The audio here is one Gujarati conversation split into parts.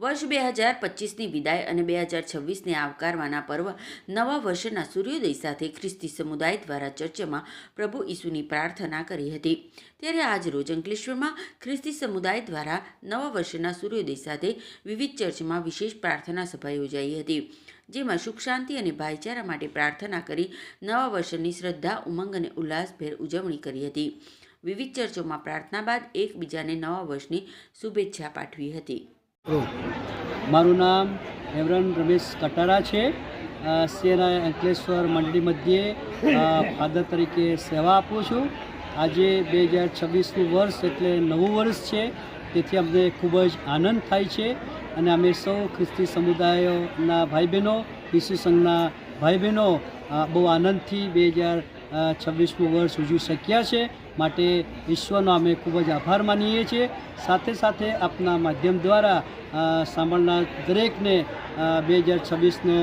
વર્ષ 2025ની વિદાય અને 2026ને આવકારવાના પર્વ નવા વર્ષના સૂર્યોદય સાથે ખ્રિસ્તી સમુદાય દ્વારા ચર્ચમાં પ્રભુ ઈસુની પ્રાર્થના કરી હતી। ત્યારે આજ રોજ અંકલેશ્વરમાં ખ્રિસ્તી સમુદાય દ્વારા નવા વર્ષના સૂર્યોદય સાથે વિવિધ ચર્ચમાં વિશેષ પ્રાર્થના સભા યોજાઈ હતી, જેમાં સુખ શાંતિ અને ભાઈચારા માટે પ્રાર્થના કરી નવા વર્ષની શ્રદ્ધા, ઉમંગ અને ઉલ્લાસભેર ઉજવણી કરી હતી। વિવિધ ચર્ચોમાં પ્રાર્થના બાદ એકબીજાને નવા વર્ષની શુભેચ્છા પાઠવી હતી। મારું નામ રેવરન્ડ રમેશ કટારા છે। સિએના અંકલેશ્વર મંડળી મધ્યે ફાધર તરીકે સેવા આપું છું। આજે 2026નું વર્ષ એટલે નવું વર્ષ છે, તેથી અમને ખૂબ જ આનંદ થાય છે અને અમે સૌ ખ્રિસ્તી સમુદાયોના ભાઈ બહેનો, ઈસુ સંઘના ભાઈ બહેનો બહુ આનંદથી 2026નું વર્ષ ઉજવી શક્યા છે, માટે ઈશ્વરનો અમે ખૂબ જ આભાર માનીએ છીએ। સાથે સાથે આપના માધ્યમ દ્વારા સાંભળનાર દરેકને 2026નો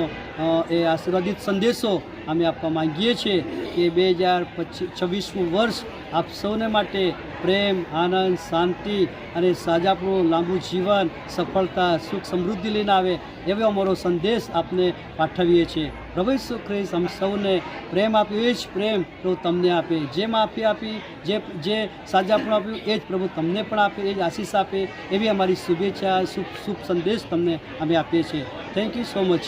એ આશીર્વાદિત સંદેશો અમે આપવા માંગીએ છીએ કે 2026નું વર્ષ આપ સૌને માટે પ્રેમ, આનંદ, શાંતિ અને સાજાપણું, લાંબુ જીવન, સફળતા, સુખ, સમૃદ્ધિ લઈને આવે એવો અમારો સંદેશ આપને પાઠવીએ છીએ। પ્રભુ ઈસુ ખ્રિસ્ત અમ સૌને પ્રેમ આપ્યો, એ જ પ્રેમ પ્રભુ તમને આપે। જે માફી આપી, જે સાજાપણું આપ્યું એ જ પ્રભુ તમને પણ આપે, એ જ આશીષ આપે, એવી અમારી શુભેચ્છા, શુભ સંદેશ તમને અમે આપીએ છીએ। Thank you so much.